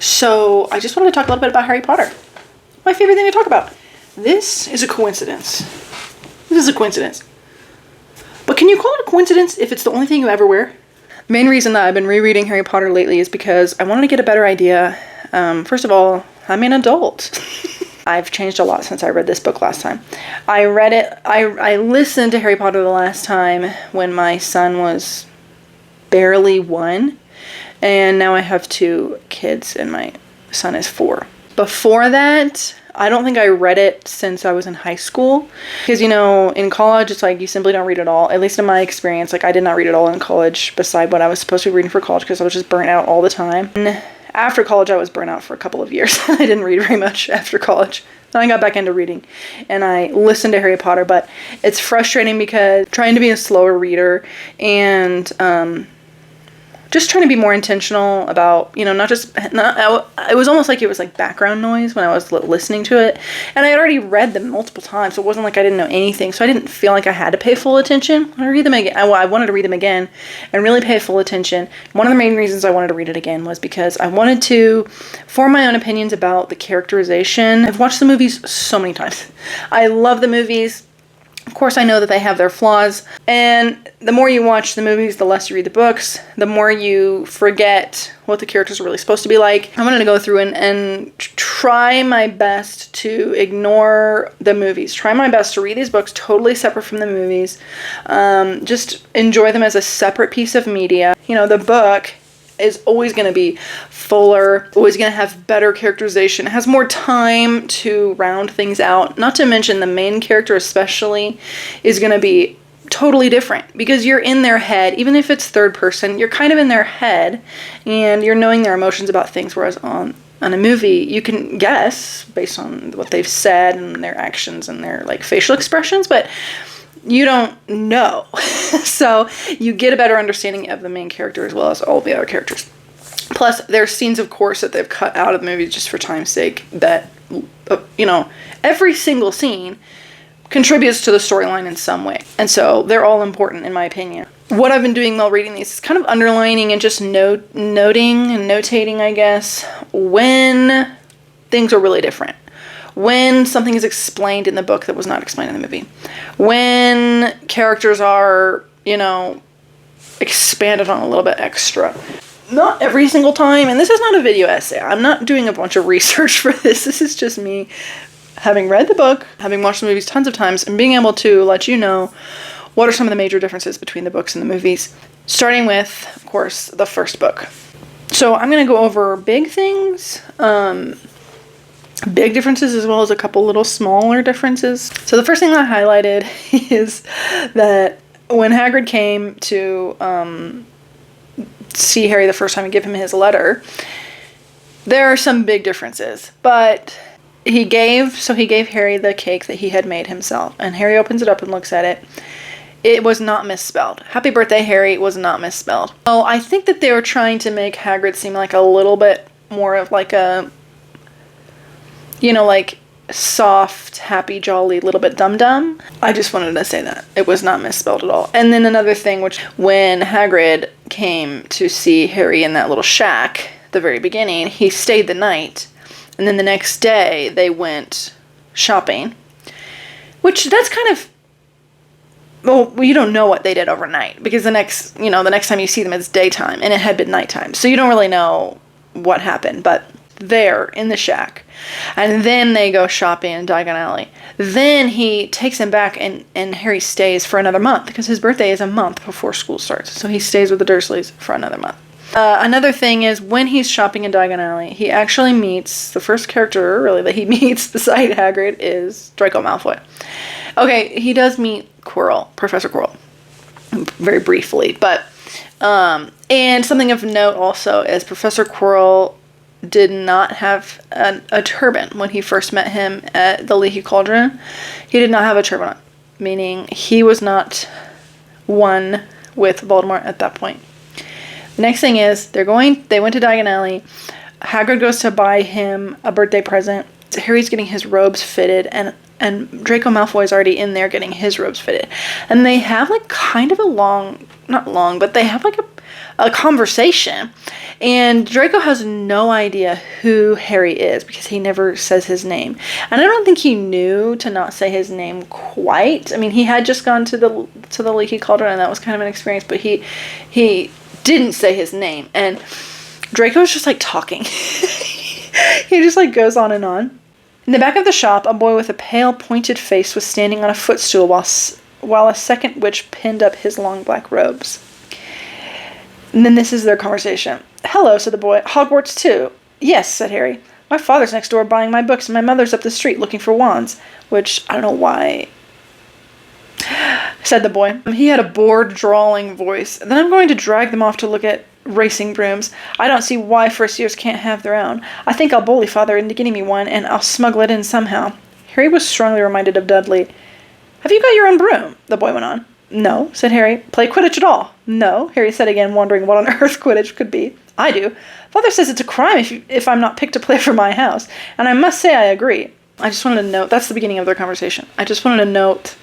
So I just wanted to talk a little bit about Harry Potter. My favorite thing to talk about. This is a coincidence. This is a coincidence. But can you call it a coincidence if it's the only thing you ever wear? The main reason that I've been rereading Harry Potter lately is because I wanted to get a better idea. First of all, I'm an adult. I've changed a lot since I read this book last time. I listened to Harry Potter the last time when my son was barely 1. And now I have 2 kids and my son is 4. Before that, I don't think I read it since I was in high school. Because, you know, in college, it's like you simply don't read it all. At least in my experience, like I did not read it all in college beside what I was supposed to be reading for college because I was just burnt out all the time. And after college, I was burnt out for a couple of years. I didn't read very much after college. Then I got back into reading and I listened to Harry Potter, but it's frustrating because trying to be a slower reader and just trying to be more intentional about, you know, it was almost like it was like background noise when I was listening to it. And I had already read them multiple times, so it wasn't like I didn't know anything. So I didn't feel like I had to pay full attention. When I read them again, I wanted to read them again and really pay full attention. One of the main reasons I wanted to read it again was because I wanted to form my own opinions about the characterization. I've watched the movies so many times. I love the movies. Of course, I know that they have their flaws, and the more you watch the movies, the less you read the books, the more you forget what the characters are really supposed to be like. I'm going to go through and try my best to ignore the movies. Try my best to read these books totally separate from the movies. Just enjoy them as a separate piece of media. You know, the book is always going to be fuller, always going to have better characterization. It has more time to round things out. Not to mention the main character especially is going to be totally different because you're in their head. Even if it's third person, you're kind of in their head and you're knowing their emotions about things, whereas on a movie, you can guess based on what they've said and their actions and their like facial expressions, but you don't know. So you get a better understanding of the main character as well as all the other characters. Plus, there's scenes, of course, that they've cut out of the movie just for time's sake that, you know, every single scene contributes to the storyline in some way. And so they're all important, in my opinion. What I've been doing while reading these is kind of underlining and just noting and notating, I guess, when things are really different. When something is explained in the book that was not explained in the movie. When characters are, you know, expanded on a little bit extra. Not every single time, and this is not a video essay. I'm not doing a bunch of research for this. This is just me having read the book, having watched the movies tons of times, and being able to let you know what are some of the major differences between the books and the movies. Starting with, of course, the first book. So I'm going to go over big things, big differences as well as a couple little smaller differences. So the first thing I highlighted is that when Hagrid came to see Harry the first time and give him his letter, there are some big differences. But he gave Harry the cake that he had made himself. And Harry opens it up and looks at it. It was not misspelled. Happy birthday, Harry was not misspelled. Oh, I think that they were trying to make Hagrid seem like a little bit more of like a, you know, like soft, happy, jolly, little bit dum-dum. I just wanted to say that. It was not misspelled at all. And then another thing, which when Hagrid came to see Harry in that little shack at the very beginning, he stayed the night. And then the next day, they went shopping. Which, that's kind of, well, you don't know what they did overnight. Because the next time you see them, it's daytime. And it had been nighttime. So you don't really know what happened. But there in the shack, and then they go shopping in Diagon Alley. Then he takes him back and Harry stays for another month because his birthday is a month before school starts, so he stays with the Dursleys for another month. Another thing is when he's shopping in Diagon Alley, he actually meets the first character really that he meets beside Hagrid is Draco Malfoy. Okay, he does meet Professor Quirrell, very briefly, but and something of note also is Professor Quirrell did not have a turban when he first met him at the Leaky Cauldron. He did not have a turban on, meaning he was not one with Voldemort at that point. Next thing is, they went to Diagon Alley. Hagrid goes to buy him a birthday present. Harry's getting his robes fitted, and Draco Malfoy's already in there getting his robes fitted. And they have like kind of a long, not long, but they have like a conversation. And Draco has no idea who Harry is because he never says his name. And I don't think he knew to not say his name quite. I mean, he had just gone to the leaky cauldron, and that was kind of an experience, but he didn't say his name. And Draco's just like talking. He just like goes on and on. In the back of the shop, a boy with a pale, pointed face was standing on a footstool while a second witch pinned up his long black robes. And then this is their conversation. "Hello," said the boy. "Hogwarts too?" "Yes," said Harry. "My father's next door buying my books, and my mother's up the street looking for wands." Which, I don't know why, said the boy. He had a bored, drawling voice. "Then I'm going to drag them off to look at racing brooms. I don't see why first years can't have their own. I think I'll bully father into getting me one, and I'll smuggle it in somehow." Harry was strongly reminded of Dudley. "Have you got your own broom?" the boy went on. "No," said Harry. "Play Quidditch at all?" "No," Harry said again, wondering what on earth Quidditch could be. "I do. Father says it's a crime if I'm not picked to play for my house, and I must say I agree." I just wanted to note, that's the beginning of their conversation. I just wanted to note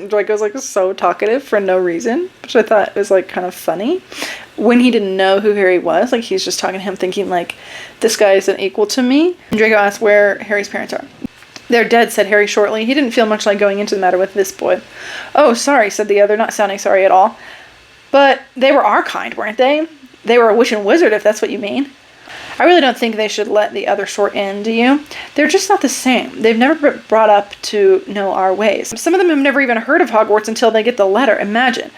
Draco's like so talkative for no reason, which I thought was like kind of funny. When he didn't know who Harry was, like he's just talking to him thinking like, this guy isn't equal to me. And Draco asked where Harry's parents are. "They're dead," said Harry shortly. He didn't feel much like going into the matter with this boy. "Oh, sorry," said the other, not sounding sorry at all. "But they were our kind, weren't they? They were a witch and wizard, if that's what you mean." "I really don't think they should let the other sort in, do you? They're just not the same. They've never been brought up to know our ways. Some of them have never even heard of Hogwarts until they get the letter. Imagine.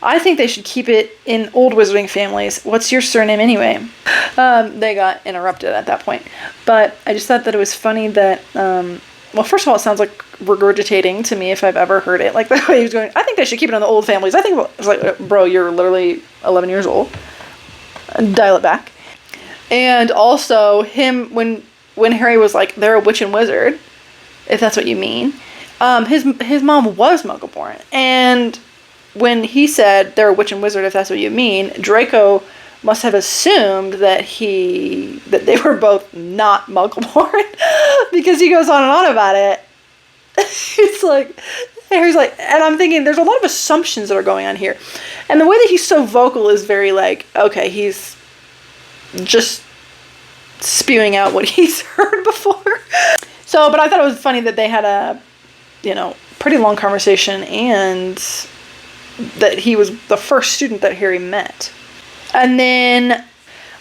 I think they should keep it in old wizarding families. What's your surname anyway?" They got interrupted at that point. But I just thought that it was funny that, well, first of all, it sounds like regurgitating to me if I've ever heard it. Like the way he was going, "I think they should keep it in the old families." I think, it's like, bro, you're literally 11 years old. Dial it back. And also him, when Harry was like, "They're a witch and wizard," if that's what you mean, his mom was Muggle-born. And when he said, "They're a witch and wizard," if that's what you mean, Draco must have assumed that they were both not Muggle-born because he goes on and on about it. It's like, Harry's like, and I'm thinking there's a lot of assumptions that are going on here. And the way that he's so vocal is very like, okay, he's just spewing out what he's heard before. So, but I thought it was funny that they had a, pretty long conversation, and that he was the first student that Harry met. And then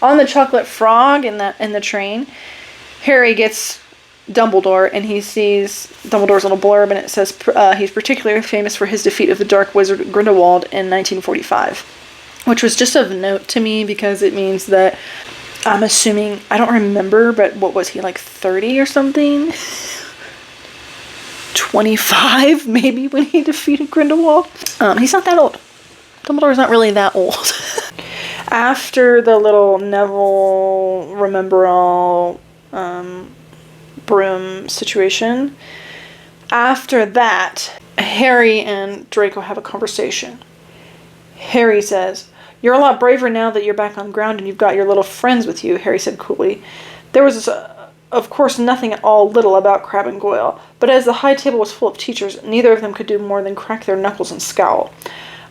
on the chocolate frog in the train, Harry gets Dumbledore, and he sees Dumbledore's little blurb, and it says he's particularly famous for his defeat of the Dark Wizard Grindelwald in 1945, which was just of note to me because it means that I'm assuming, I don't remember, but what was he, like 30 or something? 25 maybe when he defeated Grindelwald. He's not that old. Dumbledore's not really that old. After the little Neville remember all broom situation, after that, Harry and Draco have a conversation. Harry says, "You're a lot braver now that you're back on the ground and you've got your little friends with you," Harry said coolly. "There was, of course, nothing at all little about Crabbe and Goyle, but as the high table was full of teachers, neither of them could do more than crack their knuckles and scowl."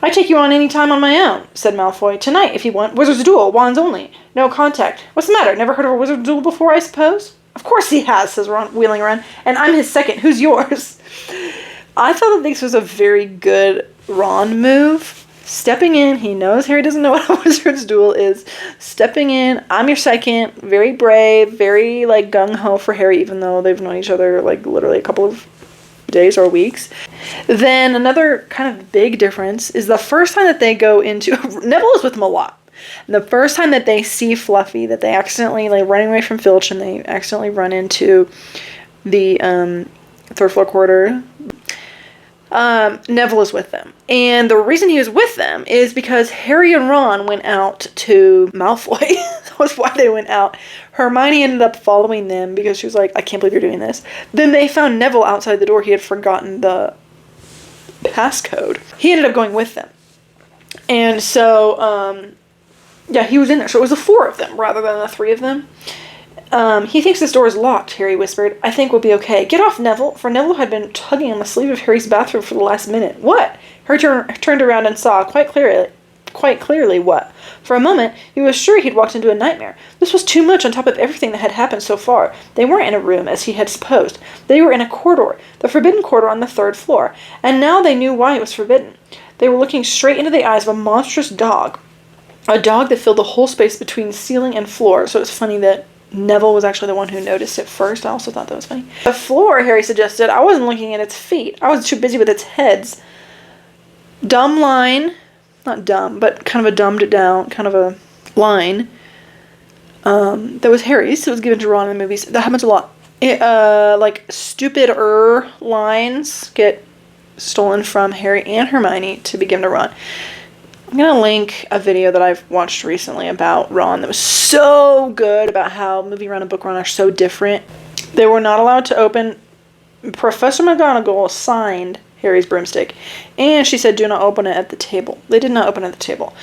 "I take you on any time on my own," said Malfoy. "Tonight, if you want. Wizard's duel, wands only. No contact. What's the matter? Never heard of a wizard's duel before, I suppose?" "Of course he has," says Ron, wheeling around. "And I'm his second. Who's yours?" I thought that this was a very good Ron move. Stepping in, he knows Harry doesn't know what a wizard's duel is. Stepping in, I'm your second, very brave, very like gung-ho for Harry, even though they've known each other like literally a couple of days or weeks. Then another kind of big difference is the first time that they go into, Neville is with them a lot. And the first time that they see Fluffy, that they accidentally, like running away from Filch, and they accidentally run into the third floor corridor, Neville is with them. And the reason he was with them is because Harry and Ron went out to Malfoy. That was why they went out. Hermione ended up following them because she was like, "I can't believe you're doing this." Then they found Neville outside the door. He had forgotten the passcode. He ended up going with them. And so, yeah, he was in there. So it was the 4 of them rather than the 3 of them. "He thinks this door is locked," Harry whispered. "I think we'll be okay. Get off, Neville," for Neville had been tugging on the sleeve of Harry's bathrobe for the last minute. "What?" Harry turned around and saw quite quite clearly what. For a moment, he was sure he'd walked into a nightmare. This was too much on top of everything that had happened so far. They weren't in a room, as he had supposed. They were in a corridor, the forbidden corridor on the 3rd floor. And now they knew why it was forbidden. They were looking straight into the eyes of a monstrous dog. A dog that filled the whole space between ceiling and floor. So it's funny that Neville was actually the one who noticed it first. I also thought that was funny. The floor, Harry suggested. I wasn't looking at its feet. I was too busy with its heads. Dumb line. Not dumb, but kind of a dumbed down, kind of a line. That was Harry's. It was given to Ron in the movies. That happens a lot. Like stupider lines get stolen from Harry and Hermione to be given to Ron. I'm going to link a video that I've watched recently about Ron that was so good, about how movie Ron and book Ron are so different. They were not allowed to open. Professor McGonagall signed Harry's broomstick, and she said, do not open it at the table. They did not open it at the table.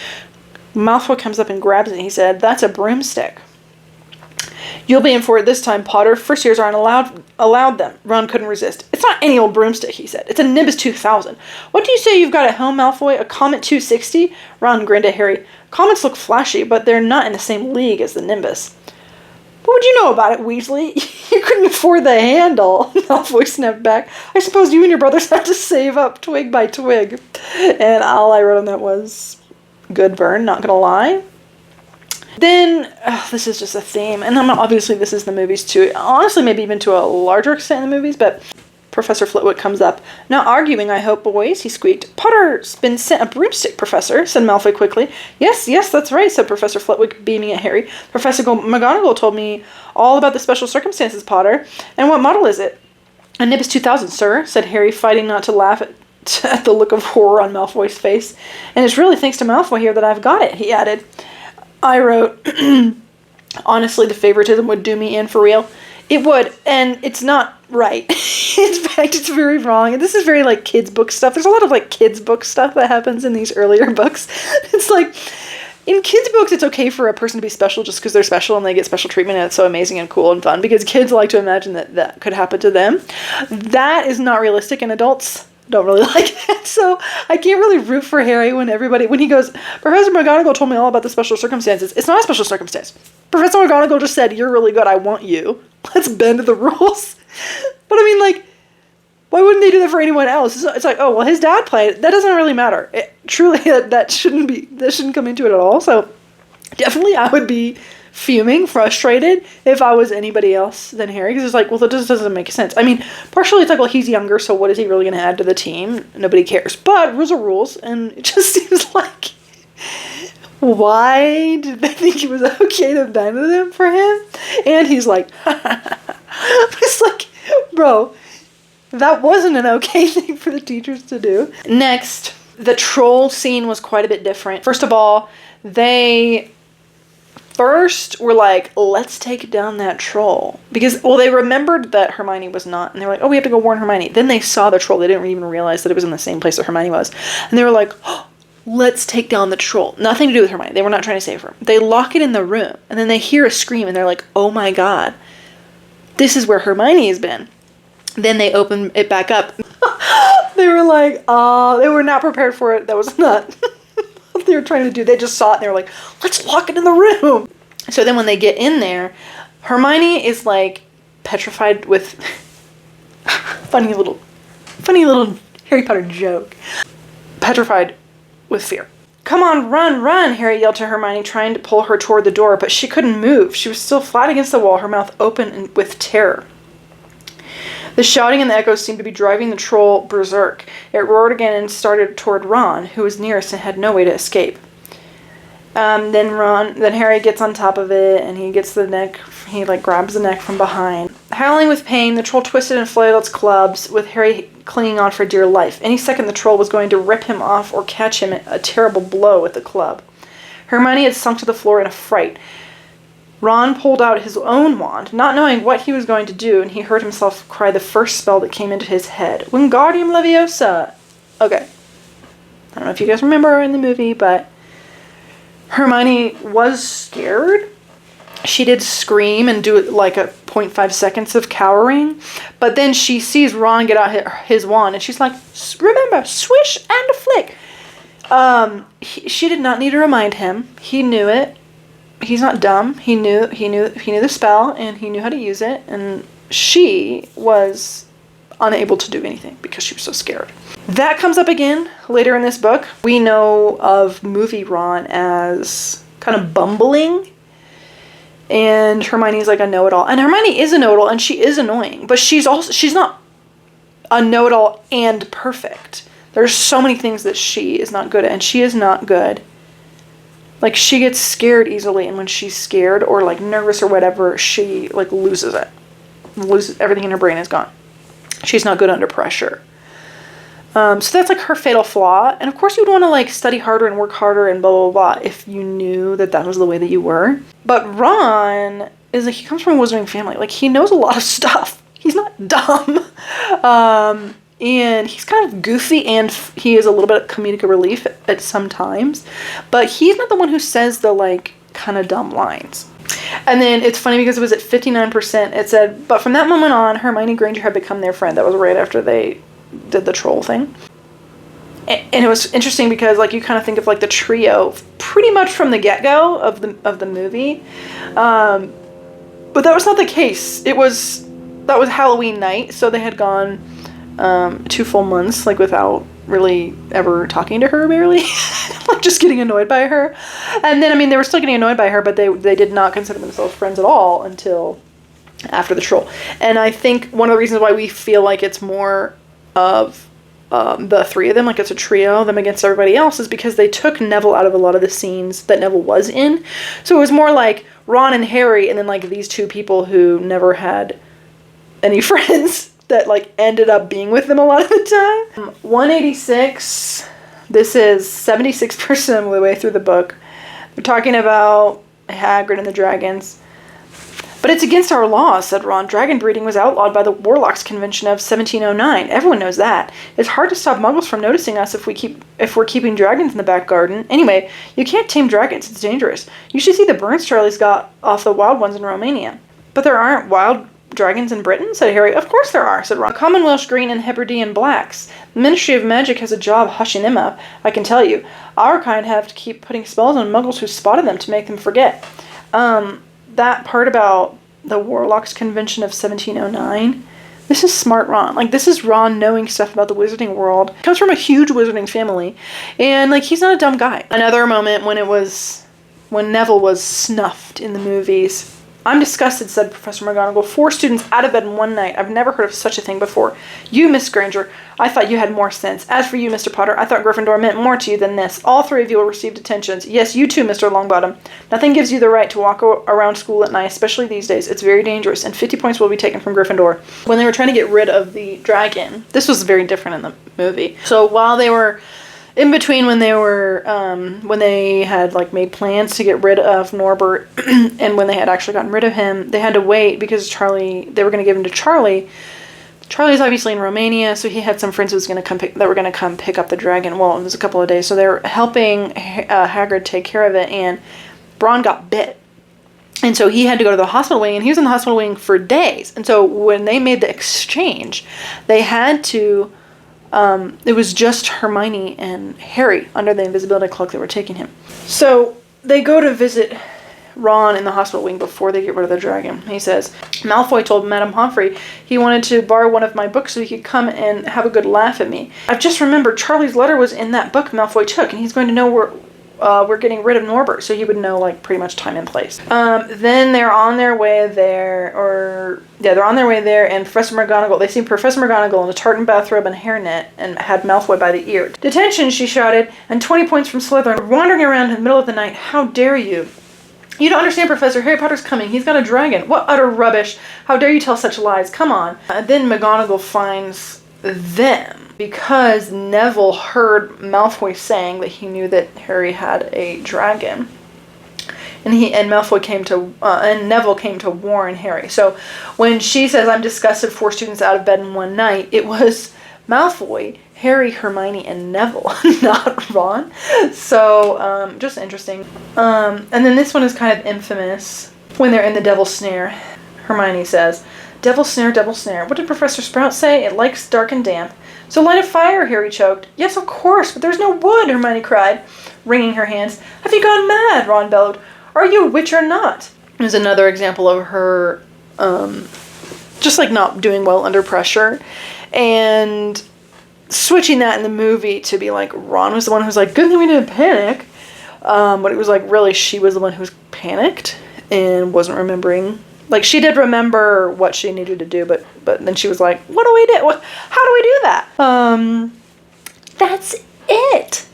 Malfoy comes up and grabs it, and he said, that's a broomstick. You'll be in for it this time, Potter. First years aren't allowed them. Ron couldn't resist. It's not any old broomstick, he said. It's a Nimbus 2000. What do you say you've got at home, Malfoy? A Comet 260? Ron grinned at Harry. Comets look flashy, but they're not in the same league as the Nimbus. What would you know about it, Weasley? You couldn't afford the handle. Malfoy snapped back. I suppose you and your brothers have to save up twig by twig. And all I wrote on that was, good burn, not gonna lie. Then, this is just a theme, and obviously this is the movies too. Honestly, maybe even to a larger extent in the movies, but Professor Flitwick comes up. Not arguing, I hope, boys, he squeaked. Potter's been sent a broomstick, Professor, said Malfoy quickly. Yes, that's right, said Professor Flitwick, beaming at Harry. Professor McGonagall told me all about the special circumstances, Potter. And what model is it? A Nimbus 2000, sir, said Harry, fighting not to laugh at the look of horror on Malfoy's face. And it's really thanks to Malfoy here that I've got it, he added. I wrote, honestly, the favoritism would do me in for real. It would, and it's not right. In fact, it's very wrong. And this is very, like, kids' book stuff. There's a lot of, like, kids' book stuff that happens in these earlier books. It's like, in kids' books, it's okay for a person to be special just because they're special and they get special treatment and it's so amazing and cool and fun because kids like to imagine that that could happen to them. That is not realistic, and adults don't really like that. So I can't really root for Harry when he goes, Professor McGonagall told me all about the special circumstances. It's not a special circumstance. Professor McGonagall just said, you're really good, I want you. Let's bend the rules. But I mean, like, why wouldn't they do that for anyone else? It's like, oh, well, his dad played. That doesn't really matter. Truly, that shouldn't come into it at all. So definitely I would be fuming, frustrated if I was anybody else than Harry, because it's like, well, that just doesn't make sense. I mean, partially it's like, well, he's younger, so what is he really going to add to the team? Nobody cares. But rules are rules, and it just seems like, why did they think it was okay to bend them for him? And he's like, it's like, bro, that wasn't an okay thing for the teachers to do. Next, the troll scene was quite a bit different. First of all, they first were like, let's take down that troll. Because, well, they remembered that Hermione was not, and they were like, oh, we have to go warn Hermione. Then they saw the troll. They didn't even realize that it was in the same place that Hermione was. And they were like, oh, let's take down the troll. Nothing to do with Hermione. They were not trying to save her. They lock it in the room, and then they hear a scream, and they're like, oh my god, this is where Hermione has been. Then they open it back up. They were like, they were not prepared for it. That was not what they were trying to do. They just saw it and they were like, let's lock it in the room. So then when they get in there, Hermione is like petrified with funny little Harry Potter joke. Petrified with fear. Come on, run, Harry yelled to Hermione, trying to pull her toward the door, but she couldn't move. She was still flat against the wall, her mouth open with terror. The shouting and the echoes seemed to be driving the troll berserk. It roared again and started toward Ron, who was nearest and had no way to escape. Then Harry gets on top of it, and he gets the neck, he grabs the neck from behind. Howling with pain, the troll twisted and flailed its clubs, with Harry clinging on for dear life. Any second the troll was going to rip him off or catch him a terrible blow with the club. Hermione had sunk to the floor in a fright. Ron pulled out his own wand, not knowing what he was going to do, and he heard himself cry the first spell that came into his head. Wingardium Leviosa! Okay. I don't know if you guys remember in the movie, but Hermione was scared. She did scream and do like a 0.5 seconds of cowering, but then she sees Ron get out his wand, and she's like, remember, swish and a flick. She did not need to remind him. He knew it. He's not dumb. He knew the spell, and he knew how to use it, and she was unable to do anything because she was so scared. That comes up again later in this book. We know of movie Ron as kind of bumbling, and Hermione's like a know-it-all. And Hermione is a know-it-all, and she is annoying, but she's not a know-it-all and perfect. There's so many things that she is not good at, and she is not good. Like, she gets scared easily, and when she's scared or, like, nervous or whatever, she, like, loses it. Loses everything in her brain is gone. She's not good under pressure. So that's, like, her fatal flaw. And, of course, you'd want to, like, study harder and work harder and blah, blah, blah if you knew that that was the way that you were. But Ron is, like, he comes from a wizarding family. Like, he knows a lot of stuff. He's not dumb. And he's kind of goofy, and he is a little bit of comedic relief at some times. But he's not the one who says the, like, kind of dumb lines. And then it's funny because it was at 59%. It said, but from that moment on, Hermione Granger had become their friend. That was right after they did the troll thing. And it was interesting because, like, you kind of think of, like, the trio pretty much from the get-go of the movie. But that was not the case. That was Halloween night, so they had gone 2 full months, like, without really ever talking to her, barely. Like, just getting annoyed by her. And then, I mean, they were still getting annoyed by her, but they did not consider themselves friends at all until after the troll. And I think one of the reasons why we feel like it's more of the three of them, like it's a trio, them against everybody else, is because they took Neville out of a lot of the scenes that Neville was in. So it was more like Ron and Harry, and then, like, these two people who never had any friends that, like, ended up being with them a lot of the time. 186. This is 76% of the way through the book. We're talking about Hagrid and the dragons. But it's against our laws, said Ron. Dragon breeding was outlawed by the Warlocks Convention of 1709. Everyone knows that. It's hard to stop muggles from noticing us if we're keeping dragons in the back garden. Anyway, you can't tame dragons. It's dangerous. You should see the burns Charlie's got off the wild ones in Romania. But there aren't wild dragons in Britain, said Harry. Of course there are, said Ron. Common Welsh Green and Hebridean Blacks. The Ministry of Magic has a job hushing them up, I can tell you. Our kind have to keep putting spells on muggles who spotted them to make them forget. That part about the Warlocks Convention of 1709, this is smart Ron. Like, this is Ron knowing stuff about the wizarding world. He comes from a huge wizarding family, and, like, he's not a dumb guy. Another moment when Neville was snuffed in the movies. I'm disgusted, said Professor McGonagall. 4 students out of bed in one night. I've never heard of such a thing before. You, Miss Granger, I thought you had more sense. As for you, Mr. Potter, I thought Gryffindor meant more to you than this. All 3 of you will receive detentions. Yes, you too, Mr. Longbottom. Nothing gives you the right to walk around school at night, especially these days. It's very dangerous, and 50 points will be taken from Gryffindor. When they were trying to get rid of the dragon, this was very different in the movie. So while they were in between, when they had, like, made plans to get rid of Norbert and when they had actually gotten rid of him, they had to wait because they were going to give him to Charlie. Charlie's obviously in Romania, so he had some friends that were going to come pick up the dragon. Well, it was a couple of days, so they were helping Hagrid take care of it, and Ron got bit. And so he had to go to the hospital wing, and he was in the hospital wing for days. And so when they made the exchange, they had to... it was just Hermione and Harry under the invisibility cloak that were taking him. So they go to visit Ron in the hospital wing before they get rid of the dragon. He says, Malfoy told Madame Pomfrey he wanted to borrow one of my books so he could come and have a good laugh at me. I've just remembered Charlie's letter was in that book Malfoy took, and he's going to know we're getting rid of Norbert, so he would know, like, pretty much time and place. Then they're on their way there, and Professor McGonagall, they see Professor McGonagall in a tartan bathrobe and hairnet, and had Malfoy by the ear. Detention, she shouted, and 20 points from Slytherin, wandering around in the middle of the night. How dare you? You don't understand, Professor. Harry Potter's coming. He's got a dragon. What utter rubbish. How dare you tell such lies? Come on. Then McGonagall finds them, because Neville heard Malfoy saying that he knew that Harry had a dragon, and Neville came to warn Harry. So when she says, "I'm disgusted 4 students out of bed in one night," it was Malfoy, Harry, Hermione, and Neville, not Ron. So just interesting. And then this one is kind of infamous. When they're in the Devil's Snare, Hermione says, Devil's Snare, Devil's Snare. What did Professor Sprout say? It likes dark and damp. So light a fire, Harry choked. Yes, of course, but there's no wood, Hermione cried, wringing her hands. Have you gone mad? Ron bellowed. Are you a witch or not? There's another example of her just like not doing well under pressure. And switching that in the movie to be like Ron was the one who's like, good thing we didn't panic. But it was like really she was the one who was panicked and wasn't remembering. Like she did remember what she needed to do, but then she was like, what do we do? How do we do that? That's it.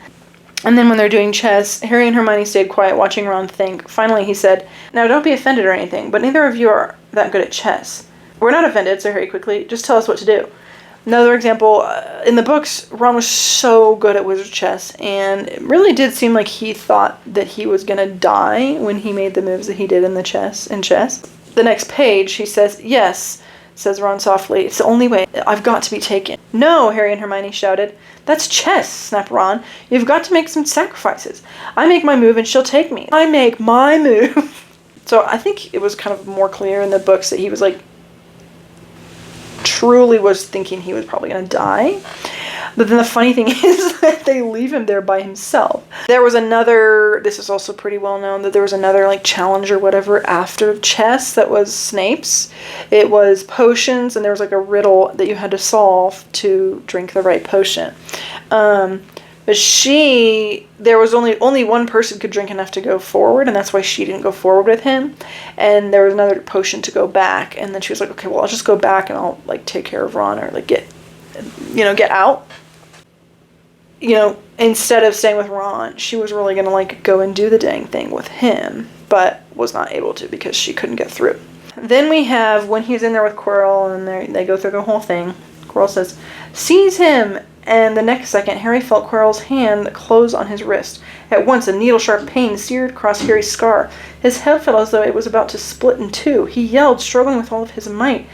And then when they're doing chess, Harry and Hermione stayed quiet watching Ron think. Finally he said, now don't be offended or anything, but neither of you are that good at chess. We're not offended, said Harry quickly. Just tell us what to do. Another example, in the books, Ron was so good at wizard chess, and it really did seem like he thought that he was going to die when he made the moves that he did in chess. The next page, he says, yes, says Ron softly. It's the only way. I've got to be taken. No, Harry and Hermione shouted. That's chess, snapped Ron. You've got to make some sacrifices. I make my move and she'll take me. I make my move. So I think it was kind of more clear in the books that he was like, truly was thinking he was probably going to die. But then the funny thing is that they leave him there by himself. There was another, this is also pretty well known, that there was another like challenge or whatever after chess that was Snape's. It was potions, and there was like a riddle that you had to solve to drink the right potion. But there was only one person could drink enough to go forward, and that's why she didn't go forward with him. And there was another potion to go back, and then she was like, okay, well, I'll just go back and I'll like take care of Ron, or like get out. Instead of staying with Ron, she was really going to like go and do the dang thing with him, but was not able to because she couldn't get through. Then we have when he's in there with Quirrell, and they go through the whole thing. Quirrell says, seize him! And the next second, Harry felt Quirrell's hand close on his wrist. At once, a needle-sharp pain seared across Harry's scar. His head felt as though it was about to split in two. He yelled, struggling with all of his might.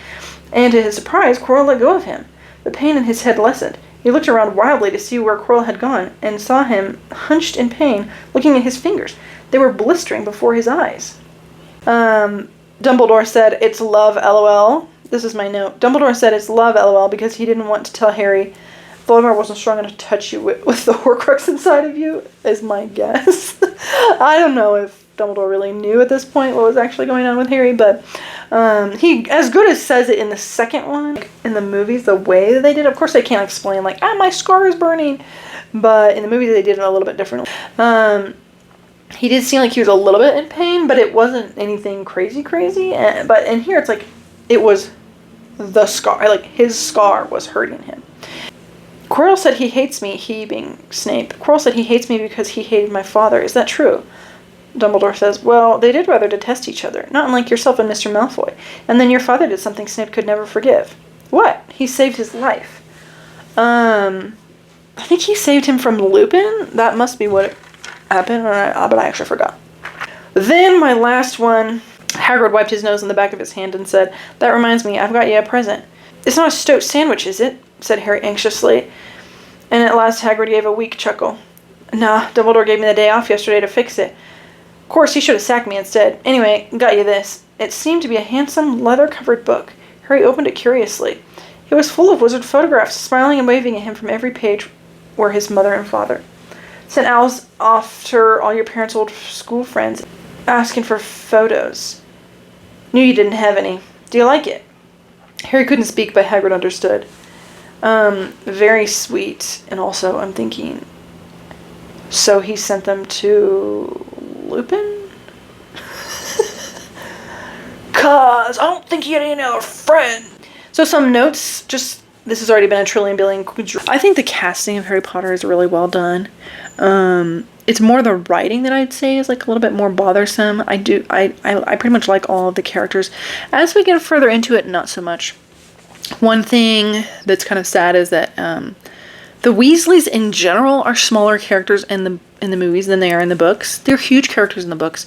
And to his surprise, Quirrell let go of him. The pain in his head lessened. He looked around wildly to see where Quirrell had gone, and saw him, hunched in pain, looking at his fingers. They were blistering before his eyes. Dumbledore said, it's love, LOL. This is my note. Dumbledore said it's love, LOL, because he didn't want to tell Harry Voldemort wasn't strong enough to touch you with the Horcrux inside of you, is my guess. I don't know if Dumbledore really knew at this point what was actually going on with Harry, but he as good as says it in the second one. Like, in the movies, the way that they did it, of course they can't explain, like, my scar is burning, but in the movies they did it a little bit differently. He did seem like he was a little bit in pain, but it wasn't anything crazy. But in here, it's like, it was the scar, like, his scar was hurting him. Quirrell said he hates me, he being Snape. Quirrell said he hates me because he hated my father. Is that true? Dumbledore says, well, they did rather detest each other, not unlike yourself and Mr. Malfoy. And then your father did something Snape could never forgive. What? He saved his life. I think he saved him from Lupin. That must be what happened, but I actually forgot. Then my last one, Hagrid wiped his nose on the back of his hand and said, that reminds me, I've got you a present. It's not a stoat sandwich, is it? Said Harry anxiously. And at last Hagrid gave a weak chuckle. Nah, Dumbledore gave me the day off yesterday to fix it. Of course, he should have sacked me instead. Anyway, got you this. It seemed to be a handsome, leather-covered book. Harry opened it curiously. It was full of wizard photographs, smiling and waving at him from every page were his mother and father. Sent owls after all your parents' old school friends, asking for photos. Knew you didn't have any. Do you like it? Harry couldn't speak, but Hagrid understood. Very sweet, and also I'm thinking, so he sent them to Lupin? 'Cause I don't think he had any other friend. So some notes, just, this has already been a trillion billion. I think the casting of Harry Potter is really well done. It's more the writing that I'd say is like a little bit more bothersome. I pretty much like all of the characters. As we get further into it, not so much. One thing that's kind of sad is that the Weasleys in general are smaller characters in the movies than they are in the books. They're huge characters in the books.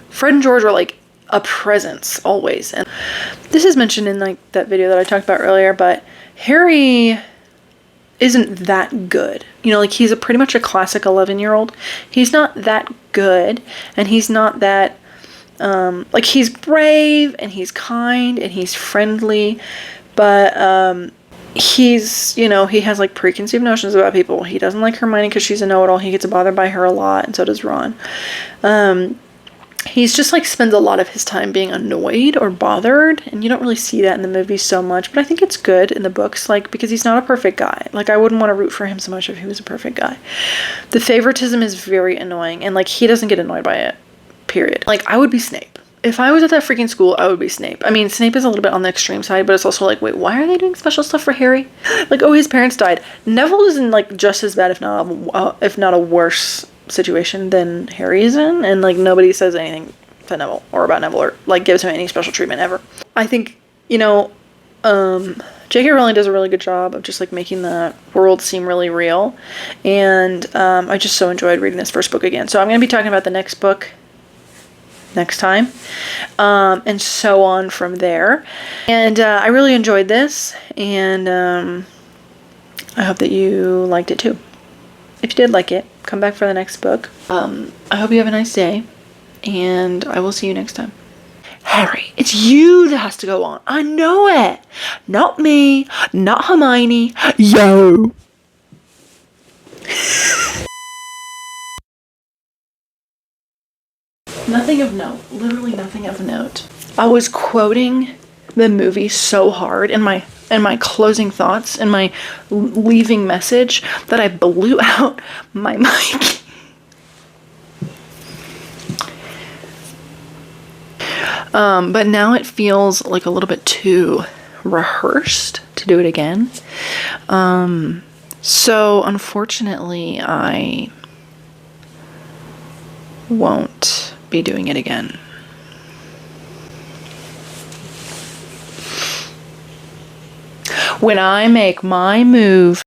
Fred and George are like a presence always, and this is mentioned in like that video that I talked about earlier. But Harry isn't that good. Like he's pretty much a classic 11-year-old. He's not that good, and he's not that like he's brave and he's kind and he's friendly. But he's, you know, he has like preconceived notions about people. He doesn't like Hermione because she's a know-it-all. He gets bothered by her a lot, and so does Ron. He's just like spends a lot of his time being annoyed or bothered, and you don't really see that in the movie so much, but I think it's good in the books, like, because he's not a perfect guy. Like, I wouldn't want to root for him so much if he was a perfect guy. The favoritism is very annoying, and like, he doesn't get annoyed by it, period. Like, I would be Snape. If I was at that freaking school, I would be Snape. I mean, Snape is a little bit on the extreme side, but it's also like, wait, why are they doing special stuff for Harry? Like, oh, his parents died. Neville is in like just as bad, if not a worse situation than Harry is in, and like nobody says anything to Neville or about Neville or like gives him any special treatment ever. I think, you know, J.K. Rowling does a really good job of just like making the world seem really real, and I just so enjoyed reading this first book again. So I'm going to be talking about the next book next time, and so on from there. And I really enjoyed this, and I hope that you liked it too. If you did like it, come back for the next book. I hope you have a nice day, and I will see you next time. Harry, it's you that has to go on. I know it. Not me, not Hermione. Yo. Nothing of note. Literally nothing of note. I was quoting the movie so hard in my closing thoughts and my leaving message that I blew out my mic. But now it feels like a little bit too rehearsed to do it again. So unfortunately, I won't be doing it again. When I make my move